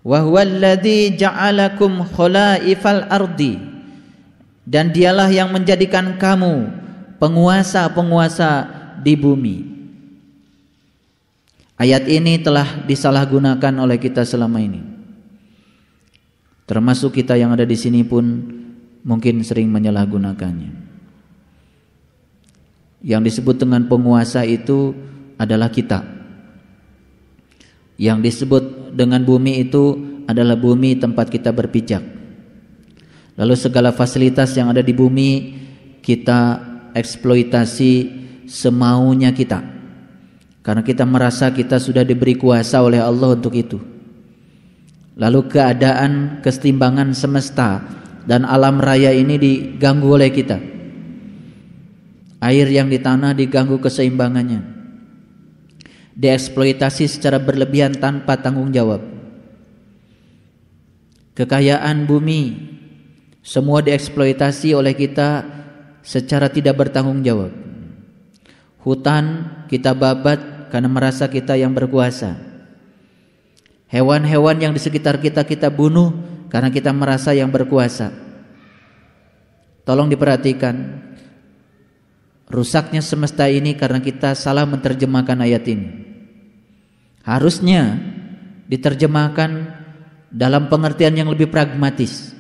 Wa huwallazi ja'alakum khalaifal ardi, dan dialah yang menjadikan kamu penguasa-penguasa di bumi. Ayat ini telah disalahgunakan oleh kita selama ini. Termasuk kita yang ada di sini pun mungkin sering menyalahgunakannya. Yang disebut dengan penguasa itu adalah kita. Yang disebut dengan bumi itu adalah bumi tempat kita berpijak. Lalu segala fasilitas yang ada di bumi kita eksploitasi semaunya kita, karena kita merasa kita sudah diberi kuasa oleh Allah untuk itu. Lalu keadaan kesetimbangan semesta dan alam raya ini diganggu oleh kita. Air yang di tanah diganggu keseimbangannya, dieksploitasi secara berlebihan tanpa tanggung jawab. Kekayaan bumi semua dieksploitasi oleh kita secara tidak bertanggung jawab. Hutan kita babat karena merasa kita yang berkuasa. Hewan-hewan yang di sekitar kita bunuh karena kita merasa yang berkuasa. Tolong diperhatikan, rusaknya semesta ini karena kita salah menerjemahkan ayat ini. Harusnya diterjemahkan dalam pengertian yang lebih pragmatis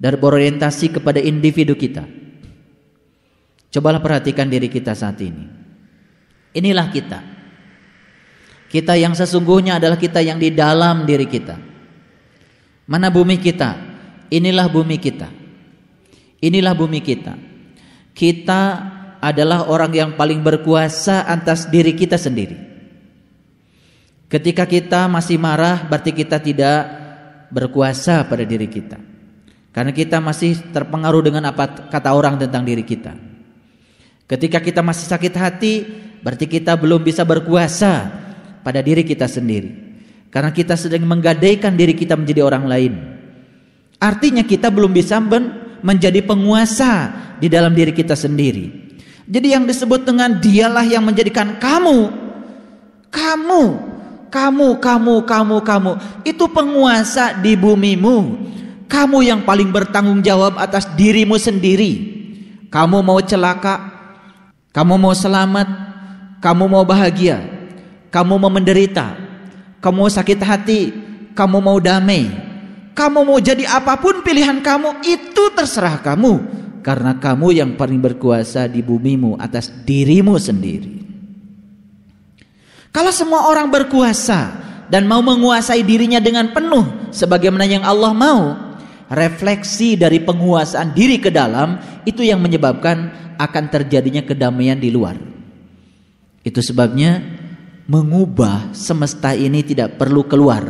dan berorientasi kepada individu kita. Cobalah perhatikan diri kita saat ini. Inilah kita. Kita yang sesungguhnya adalah kita yang di dalam diri kita. Mana bumi kita? Inilah bumi kita. Inilah bumi kita. Kita adalah orang yang paling berkuasa atas diri kita sendiri. Ketika kita masih marah, berarti kita tidak berkuasa pada diri kita, karena kita masih terpengaruh dengan apa kata orang tentang diri kita. Ketika kita masih sakit hati, berarti kita belum bisa berkuasa pada diri kita sendiri, karena kita sedang menggadaikan diri kita menjadi orang lain. Artinya kita belum bisa menjadi penguasa di dalam diri kita sendiri. Jadi yang disebut dengan dialah yang menjadikan kamu itu penguasa di bumimu. Kamu yang paling bertanggung jawab atas dirimu sendiri. Kamu mau celaka, kamu mau selamat, kamu mau bahagia, kamu mau menderita, kamu mau sakit hati, kamu mau damai, kamu mau jadi apapun pilihan kamu, itu terserah kamu, karena kamu yang paling berkuasa di bumimu atas dirimu sendiri. Kalau semua orang berkuasa dan mau menguasai dirinya dengan penuh sebagaimana yang Allah mau, refleksi dari penguasaan diri ke dalam itu yang menyebabkan akan terjadinya kedamaian di luar. Itu sebabnya mengubah semesta ini tidak perlu keluar.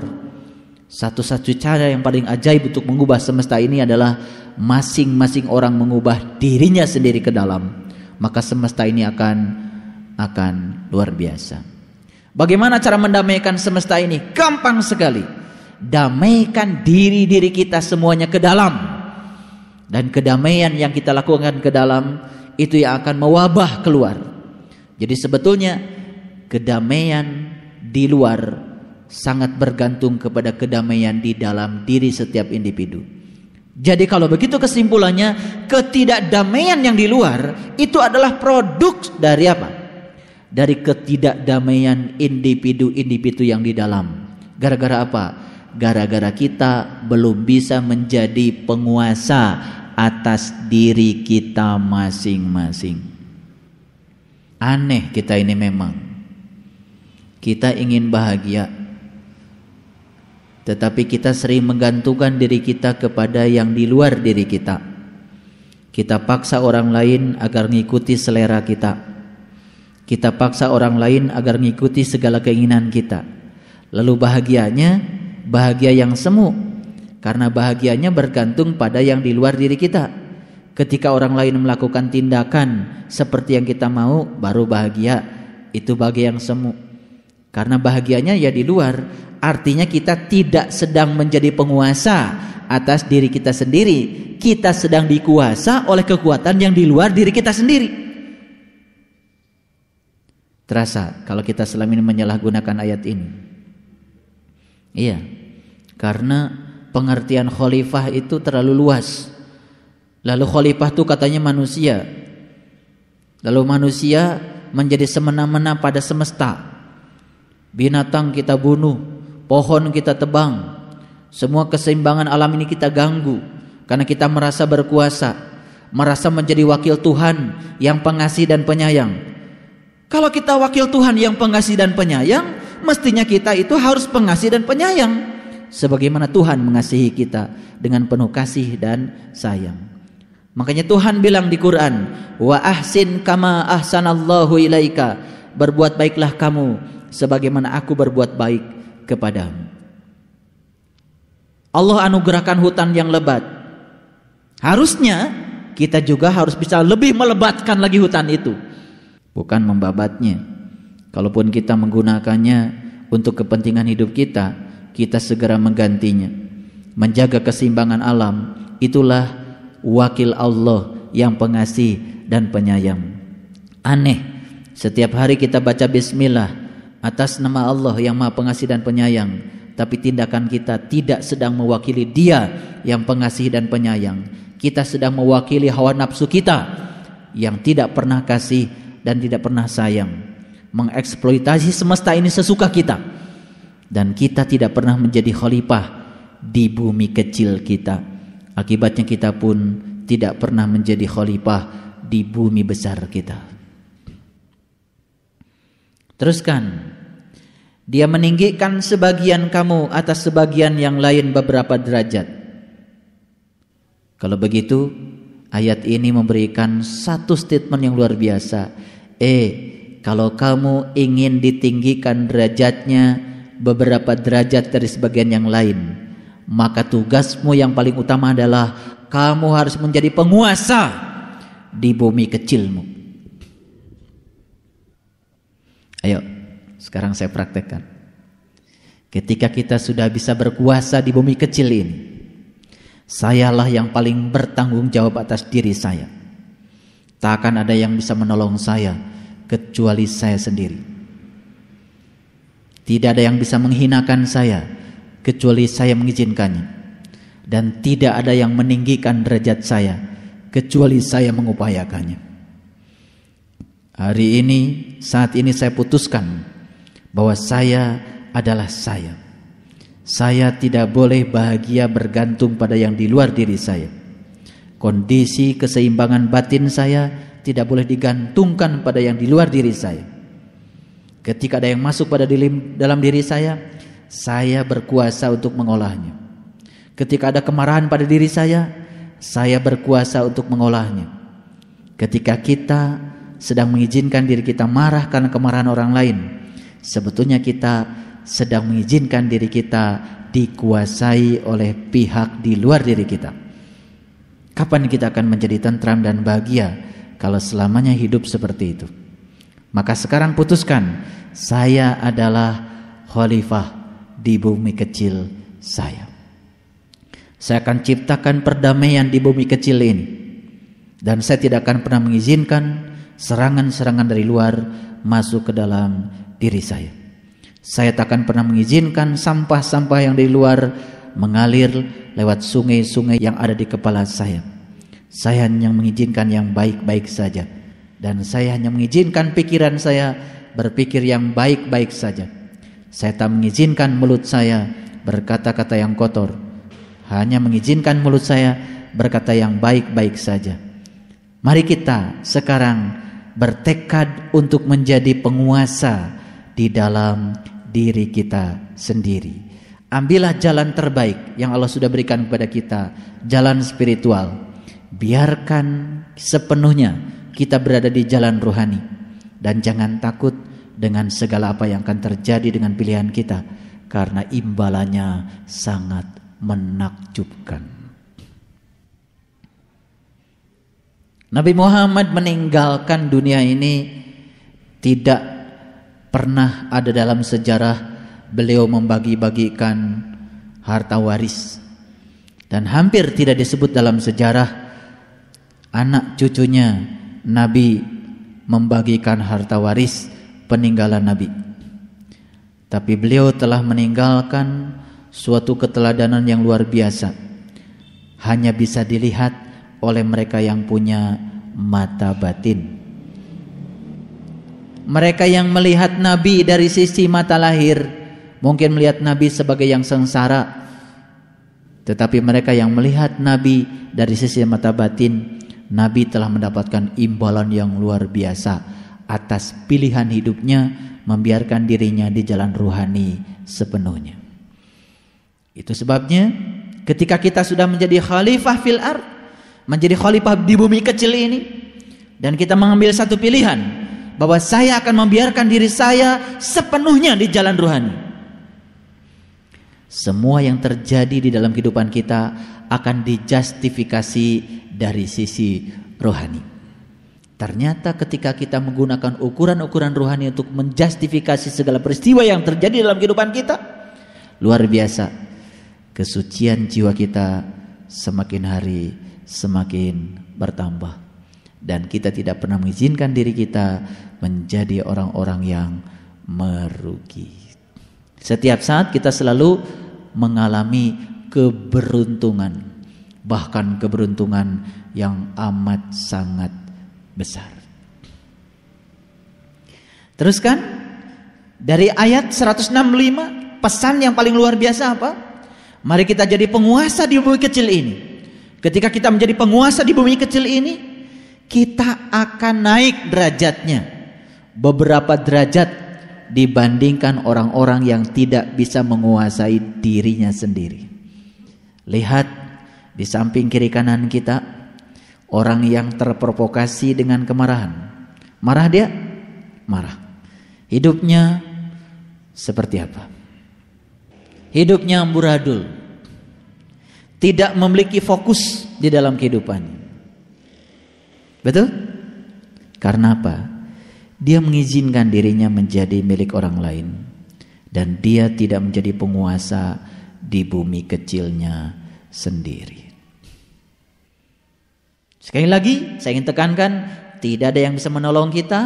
Satu-satu cara yang paling ajaib untuk mengubah semesta ini adalah masing-masing orang mengubah dirinya sendiri ke dalam. Maka semesta ini akan luar biasa. Bagaimana cara mendamaikan semesta ini? Gampang sekali. Damaikan diri-diri kita semuanya ke dalam. Dan kedamaian yang kita lakukan ke dalam itu yang akan mewabah keluar. Jadi sebetulnya kedamaian di luar sangat bergantung kepada kedamaian di dalam diri setiap individu. Jadi kalau begitu kesimpulannya, ketidakdamaian yang di luar itu adalah produk dari apa? Dari ketidakdamaian individu-individu yang di dalam. Gara-gara apa? Gara-gara kita belum bisa menjadi penguasa atas diri kita masing-masing. Aneh kita ini memang. Kita ingin bahagia, tetapi kita sering menggantungkan diri kita kepada yang di luar diri kita. Kita paksa orang lain agar mengikuti selera kita. Kita paksa orang lain agar mengikuti segala keinginan kita. Lalu bahagianya bahagia yang semu, karena bahagianya bergantung pada yang di luar diri kita. Ketika orang lain melakukan tindakan seperti yang kita mau, baru bahagia. Itu bahagia yang semu, karena bahagianya ya di luar. Artinya kita tidak sedang menjadi penguasa atas diri kita sendiri. Kita sedang dikuasa oleh kekuatan yang di luar diri kita sendiri. Terasa kalau kita selama ini menyalahgunakan ayat ini. Iya. Karena pengertian khalifah itu terlalu luas. Lalu khalifah itu katanya manusia. Lalu manusia menjadi semena-mena pada semesta. Binatang kita bunuh, pohon kita tebang, semua keseimbangan alam ini kita ganggu karena kita merasa berkuasa, merasa menjadi wakil Tuhan yang pengasih dan penyayang. Kalau kita wakil Tuhan yang pengasih dan penyayang, mestinya kita itu harus pengasih dan penyayang sebagaimana Tuhan mengasihi kita dengan penuh kasih dan sayang. Makanya Tuhan bilang di Quran, wa ahsin kama ahsanallahu ilaika, berbuat baiklah kamu sebagaimana aku berbuat baik kepadamu. Allah anugerahkan hutan yang lebat. Harusnya kita juga harus bisa lebih melebatkan lagi hutan itu, bukan membabatnya. Kalaupun kita menggunakannya untuk kepentingan hidup kita, kita segera menggantinya. Menjaga keseimbangan alam, itulah wakil Allah yang pengasih dan penyayang. Aneh, setiap hari kita baca bismillah atas nama Allah yang maha pengasih dan penyayang, tapi tindakan kita tidak sedang mewakili Dia yang pengasih dan penyayang. Kita sedang mewakili hawa nafsu kita yang tidak pernah kasih dan tidak pernah sayang, mengeksploitasi semesta ini sesuka kita, dan kita tidak pernah menjadi khalifah di bumi kecil kita. Akibatnya kita pun tidak pernah menjadi khalifah di bumi besar kita. Teruskan, Dia meninggikan sebagian kamu atas sebagian yang lain beberapa derajat. Kalau begitu, ayat ini memberikan satu statement yang luar biasa. Kalau kamu ingin ditinggikan derajatnya beberapa derajat dari sebagian yang lain, maka tugasmu yang paling utama adalah kamu harus menjadi penguasa di bumi kecilmu. Ayo, sekarang saya praktekkan. Ketika kita sudah bisa berkuasa di bumi kecil ini, sayalah yang paling bertanggung jawab atas diri saya. Tak akan ada yang bisa menolong saya kecuali saya sendiri. Tidak ada yang bisa menghinakan saya kecuali saya mengizinkannya, dan tidak ada yang meninggikan derajat saya kecuali saya mengupayakannya. Hari ini, saat ini saya putuskan bahwa saya adalah saya. Saya tidak boleh bahagia bergantung pada yang di luar diri saya. Kondisi keseimbangan batin saya tidak boleh digantungkan pada yang di luar diri saya. Ketika ada yang masuk pada dalam diri saya berkuasa untuk mengolahnya. Ketika ada kemarahan pada diri saya berkuasa untuk mengolahnya. Ketika kita sedang mengizinkan diri kita marah karena kemarahan orang lain, sebetulnya kita sedang mengizinkan diri kita dikuasai oleh pihak di luar diri kita. Kapan kita akan menjadi tentram dan bahagia kalau selamanya hidup seperti itu? Maka sekarang putuskan, saya adalah khalifah di bumi kecil saya. Saya akan ciptakan perdamaian di bumi kecil ini, dan saya tidak akan pernah mengizinkan serangan-serangan dari luar masuk ke dalam diri saya. Saya tak akan pernah mengizinkan sampah-sampah yang dari luar mengalir lewat sungai-sungai yang ada di kepala saya. Saya hanya mengizinkan yang baik-baik saja, dan saya hanya mengizinkan pikiran saya berpikir yang baik-baik saja. Saya tak mengizinkan mulut saya berkata-kata yang kotor, hanya mengizinkan mulut saya berkata yang baik-baik saja. Mari kita sekarang bertekad untuk menjadi penguasa di dalam diri kita sendiri. Ambillah jalan terbaik yang Allah sudah berikan kepada kita, jalan spiritual. Biarkan sepenuhnya kita berada di jalan rohani, dan jangan takut dengan segala apa yang akan terjadi dengan pilihan kita, karena imbalannya sangat menakjubkan. Nabi Muhammad meninggalkan dunia ini, tidak pernah ada dalam sejarah beliau membagi-bagikan harta waris, dan hampir tidak disebut dalam sejarah anak cucunya Nabi membagikan harta waris peninggalan Nabi. Tapi beliau telah meninggalkan suatu keteladanan yang luar biasa, hanya bisa dilihat oleh mereka yang punya mata batin. Mereka yang melihat Nabi dari sisi mata lahir mungkin melihat Nabi sebagai yang sengsara, tetapi mereka yang melihat Nabi dari sisi mata batin, Nabi telah mendapatkan imbalan yang luar biasa atas pilihan hidupnya membiarkan dirinya di jalan ruhani sepenuhnya. Itu sebabnya ketika kita sudah menjadi khalifah fil ard, menjadi khalifah di bumi kecil ini, dan kita mengambil satu pilihan bahwa saya akan membiarkan diri saya sepenuhnya di jalan ruhani, semua yang terjadi di dalam kehidupan kita akan dijustifikasi dari sisi rohani. Ternyata ketika kita menggunakan ukuran-ukuran rohani untuk menjustifikasi segala peristiwa yang terjadi dalam kehidupan kita, luar biasa, kesucian jiwa kita semakin hari semakin bertambah, dan kita tidak pernah mengizinkan diri kita menjadi orang-orang yang merugi. Setiap saat kita selalu mengalami keberuntungan, bahkan keberuntungan yang amat sangat besar. Teruskan dari ayat 165, pesan yang paling luar biasa apa? Mari kita jadi penguasa di bumi kecil ini. Ketika kita menjadi penguasa di bumi kecil ini, kita akan naik derajatnya beberapa derajat dibandingkan orang-orang yang tidak bisa menguasai dirinya sendiri. Lihat di samping kiri kanan kita, orang yang terprovokasi dengan kemarahan. Marah dia? Marah. Hidupnya seperti apa? Hidupnya amburadul, tidak memiliki fokus di dalam kehidupannya. Betul? Karena apa? Dia mengizinkan dirinya menjadi milik orang lain, dan dia tidak menjadi penguasa di bumi kecilnya sendiri. Sekali lagi saya ingin tekankan, tidak ada yang bisa menolong kita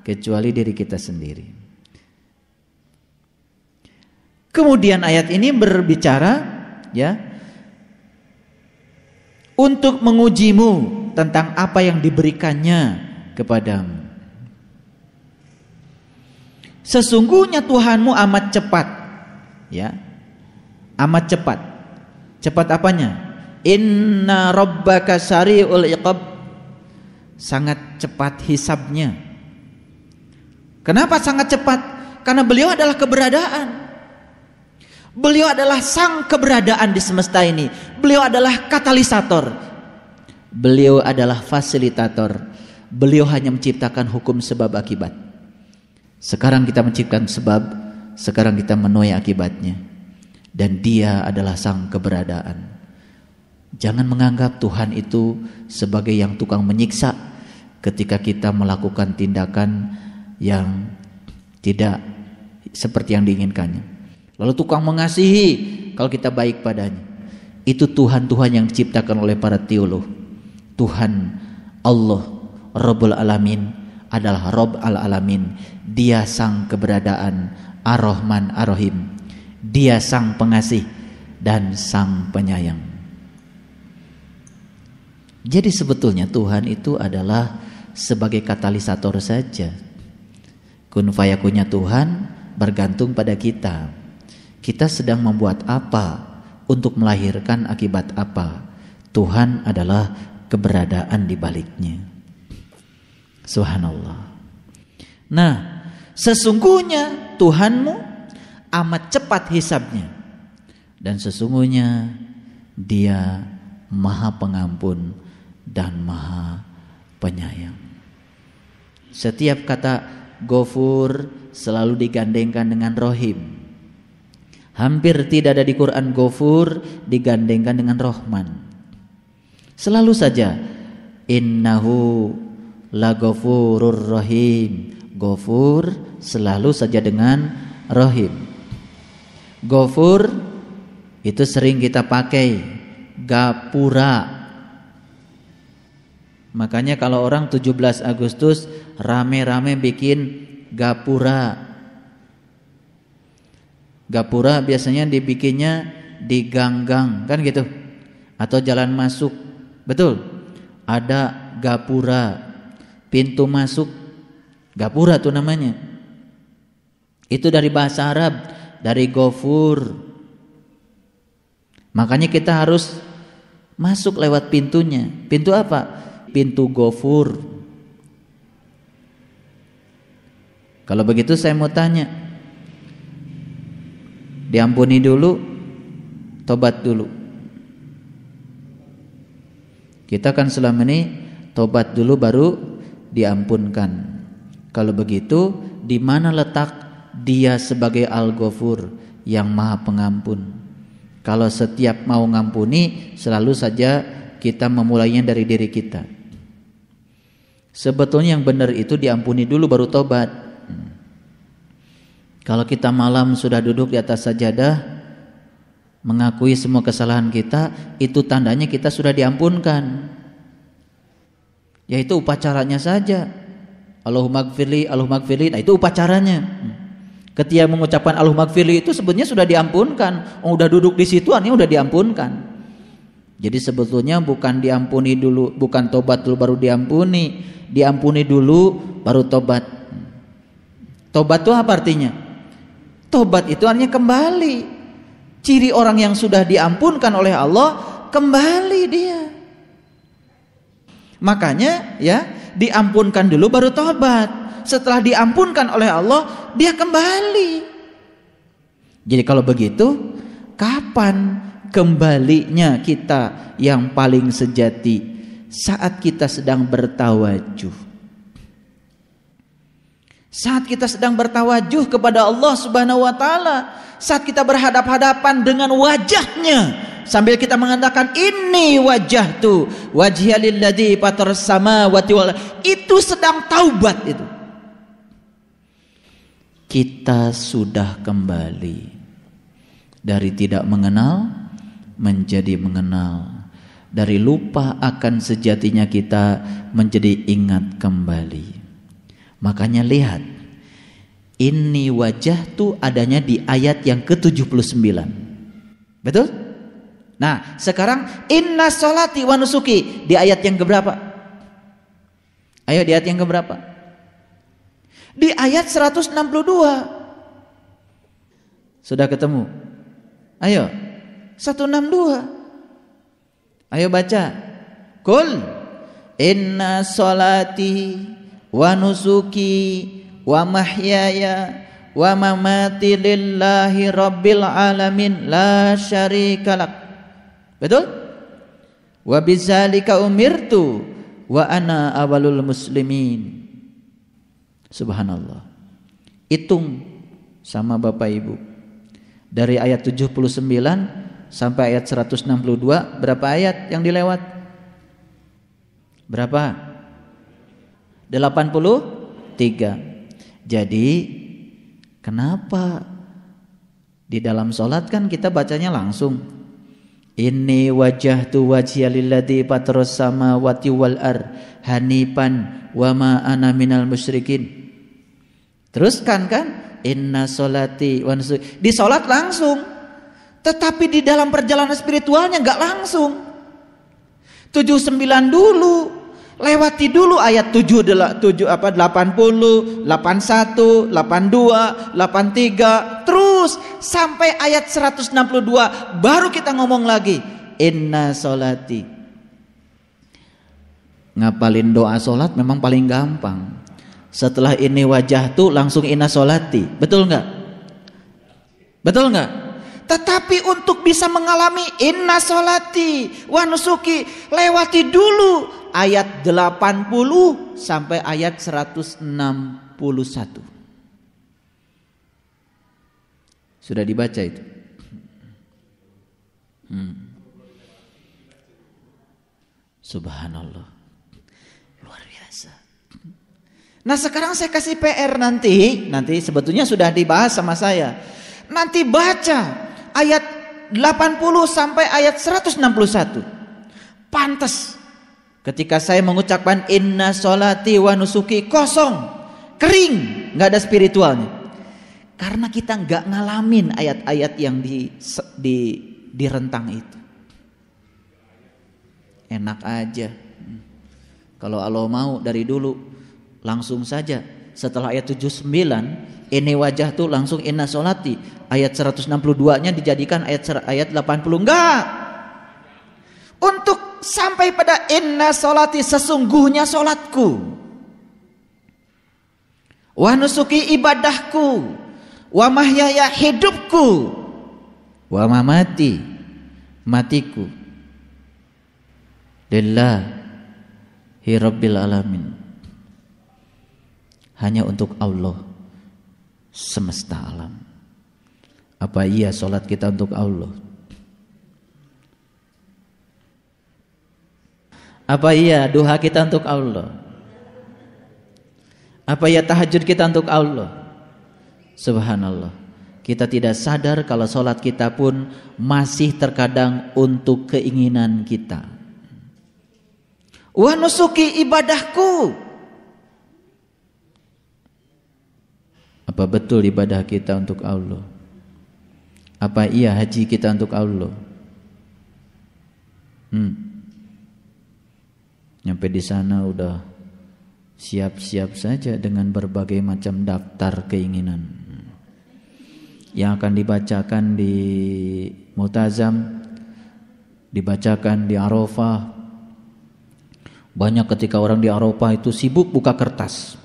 kecuali diri kita sendiri. Kemudian ayat ini berbicara, ya, untuk mengujimu tentang apa yang diberikannya kepadamu. Sesungguhnya Tuhanmu amat cepat, ya, amat cepat. Cepat apanya? Inna rabbaka sari'ul iqab, sangat cepat hisabnya. Kenapa sangat cepat? Karena beliau adalah keberadaan. Beliau adalah sang keberadaan di semesta ini. Beliau adalah katalisator. Beliau adalah fasilitator. Beliau hanya menciptakan hukum sebab akibat. Sekarang kita menciptakan sebab, sekarang kita menuai akibatnya. Dan dia adalah sang keberadaan. Jangan menganggap Tuhan itu sebagai yang tukang menyiksa ketika kita melakukan tindakan yang tidak seperti yang diinginkannya. Lalu tukang mengasihi kalau kita baik padanya. Itu Tuhan-Tuhan yang diciptakan oleh para teolog. Tuhan Allah Rabbul Alamin adalah Rabb al-Alamin. Dia sang keberadaan, Ar-Rahman Ar-Rahim. Dia sang pengasih dan sang penyayang. Jadi sebetulnya Tuhan itu adalah sebagai katalisator saja. Kun fayakunnya Tuhan bergantung pada kita. Kita sedang membuat apa untuk melahirkan akibat apa. Tuhan adalah keberadaan di baliknya. Subhanallah. Nah, sesungguhnya Tuhanmu amat cepat hisabnya, dan sesungguhnya Dia Maha Pengampun dan Maha Penyayang. Setiap kata Ghafur selalu digandengkan dengan Rahim. Hampir tidak ada di Quran Ghafur digandengkan dengan Rahman. Selalu saja innahu laghafurur rahim. Ghafur selalu saja dengan Rahim. Ghafur itu sering kita pakai gapura. Makanya kalau orang 17 Agustus rame-rame bikin gapura. Gapura biasanya dibikinnya di gang-gang, kan gitu, atau jalan masuk. Betul? Ada gapura, pintu masuk, gapura tuh namanya. Itu dari bahasa Arab, dari gofur. Makanya kita harus masuk lewat pintunya. Pintu apa? Pintu gofur. Kalau begitu saya mau tanya, diampuni dulu, tobat dulu? Kita kan selama ini tobat dulu baru diampunkan. Kalau begitu, di mana letak Dia sebagai Al-Ghafur yang Maha Pengampun? Kalau setiap mau ngampuni, selalu saja kita memulainya dari diri kita. Sebetulnya yang benar itu diampuni dulu baru tobat. Kalau kita malam sudah duduk di atas sajadah, mengakui semua kesalahan kita, itu tandanya kita sudah diampunkan. Yaitu upacaranya saja. Allahumma gfirli, Allahumma gfirli, nah itu upacaranya. Ketika mengucapkan Allahumma gfirli itu sebenarnya sudah diampunkan. Udah duduk di situ, artinya udah diampunkan. Jadi sebetulnya bukan diampuni dulu, bukan tobat dulu baru diampuni. Diampuni dulu baru tobat. Tobat itu apa artinya? Tobat itu artinya kembali. Ciri orang yang sudah diampunkan oleh Allah, kembali dia. Makanya ya, diampunkan dulu baru tobat. Setelah diampunkan oleh Allah, dia kembali. Jadi kalau begitu, kapan kembalinya kita yang paling sejati? Saat kita sedang bertawajuh. Saat kita sedang bertawajuh kepada Allah Subhanahu wa taala, saat kita berhadap-hadapan dengan wajahnya, sambil kita mengatakan ini wajahtu wajhiya lilladzi fataras samawati wal, itu sedang taubat itu. Kita sudah kembali dari tidak mengenal menjadi mengenal, dari lupa akan sejatinya kita menjadi ingat kembali. Makanya lihat, ini wajah tuh adanya di ayat yang ke-79. Betul? Nah, sekarang inna sholati wa nusuki di ayat yang keberapa? Ayo di ayat yang keberapa? Di ayat 162. Sudah ketemu? Ayo, 162. Ayo baca. Qul inna sholati wa nusuki wa mahyaya wa mamati lillahi rabbil alamin la syarikalak. Betul? Wa bidzalika umirtu wa ana awalul muslimin. Subhanallah. Hitung sama Bapak Ibu. Dari ayat 79 sampai ayat 162, berapa ayat yang dilewat? Berapa? 83. Jadi kenapa di dalam sholat kan kita bacanya langsung inni wajjahtu wajhiya lilladzi fataras samawati wal ar hanifan wa ma ana minal musyrikin. Teruskan kan inna sholati wa nusuki. Di sholat langsung, tetapi di dalam perjalanan spiritualnya enggak langsung. 79 dulu. Lewati dulu ayat 80, 81, 82, 83, terus sampai ayat 162 baru kita ngomong lagi inna sholati. Ngapalin doa sholat memang paling gampang. Setelah ini wajah tuh langsung inna sholati. Betul enggak? Betul enggak? Tetapi untuk bisa mengalami inna sholati wa nusuki, lewati dulu ayat 80 sampai ayat 161. Sudah dibaca itu? Subhanallah. Luar biasa. Nah, sekarang saya kasih PR nanti sebetulnya sudah dibahas sama saya. Nanti baca ayat 80 sampai ayat 161. Pantas ketika saya mengucapkan inna sholati wa nusuki kosong, kering, nggak ada spiritualnya. Karena kita nggak ngalamin ayat-ayat yang di rentang itu. Enak aja. Kalau Allah mau dari dulu langsung saja setelah ayat 79 ini wajah tuh langsung inna sholati, ayat 162-nya dijadikan ayat 80. Enggak. Untuk sampai pada inna sholati, sesungguhnya sholatku, wa nusuki, ibadahku, wa mahyaya, hidupku, wa mamati, matiku, lillahi rabbil alamin, hanya untuk Allah semesta alam. Apa iya sholat kita untuk Allah? Apa iya duha kita untuk Allah? Apa ya tahajud kita untuk Allah? Subhanallah. Kita tidak sadar kalau sholat kita pun masih terkadang untuk keinginan kita. Wa nusuki, ibadahku. Apa betul ibadah kita untuk Allah? Apa iya haji kita untuk Allah? Nyampe di sana udah siap-siap saja dengan berbagai macam daftar keinginan yang akan dibacakan di Multazam, dibacakan di Arafah. Banyak ketika orang di Arafah itu sibuk buka kertas.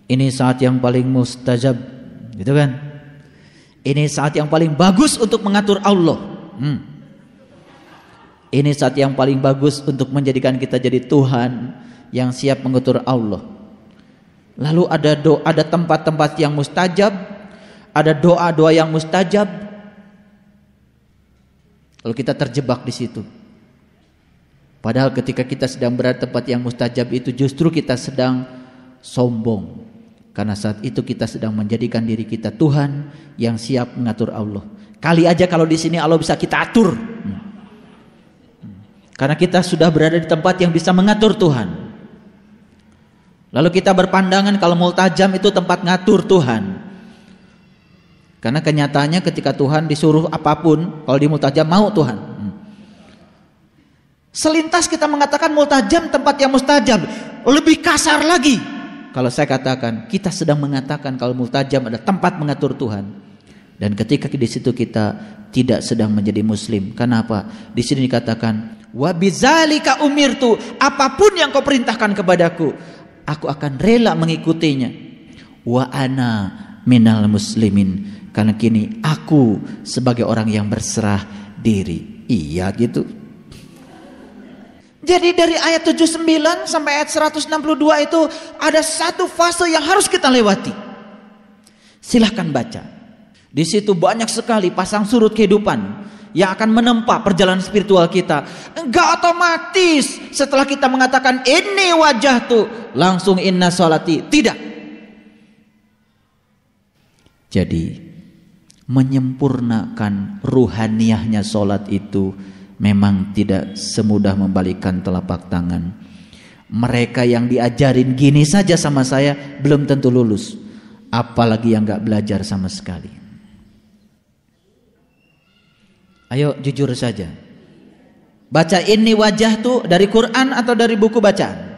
Ini saat yang paling mustajab, gitu kan? Ini saat yang paling bagus untuk mengatur Allah. Ini saat yang paling bagus untuk menjadikan kita jadi Tuhan yang siap mengatur Allah. Lalu ada tempat-tempat yang mustajab, ada doa-doa yang mustajab. Lalu kita terjebak di situ. Padahal ketika kita sedang berada tempat yang mustajab itu justru kita sedang sombong. Karena saat itu kita sedang menjadikan diri kita Tuhan yang siap mengatur Allah. Kali aja kalau di sini Allah bisa kita atur. Karena kita sudah berada di tempat yang bisa mengatur Tuhan. Lalu kita berpandangan kalau multajam itu tempat ngatur Tuhan. Karena kenyataannya ketika Tuhan disuruh apapun, kalau di multajam mau Tuhan. Selintas kita mengatakan multajam tempat yang mustajab. Lebih kasar lagi kalau saya katakan kita sedang mengatakan kalau multajam adalah tempat mengatur Tuhan. Dan ketika di situ kita tidak sedang menjadi muslim. Kenapa? Di sini dikatakan wa bizalika umirtu, apapun yang kau perintahkan kepadaku, aku akan rela mengikutinya. Wa ana minal muslimin, karena kini aku sebagai orang yang berserah diri. Iya gitu. Jadi dari ayat 79 sampai ayat 162 itu ada satu fase yang harus kita lewati. Silahkan baca. Di situ banyak sekali pasang surut kehidupan yang akan menempa perjalanan spiritual kita. Enggak otomatis setelah kita mengatakan ini wajah tuh langsung inna sholati. Tidak. Jadi menyempurnakan ruhaniyahnya sholat itu memang tidak semudah membalikkan telapak tangan. Mereka yang diajarin gini saja sama saya belum tentu lulus, apalagi yang gak belajar sama sekali. Ayo jujur saja. Baca ini wajah tuh dari Quran atau dari buku bacaan?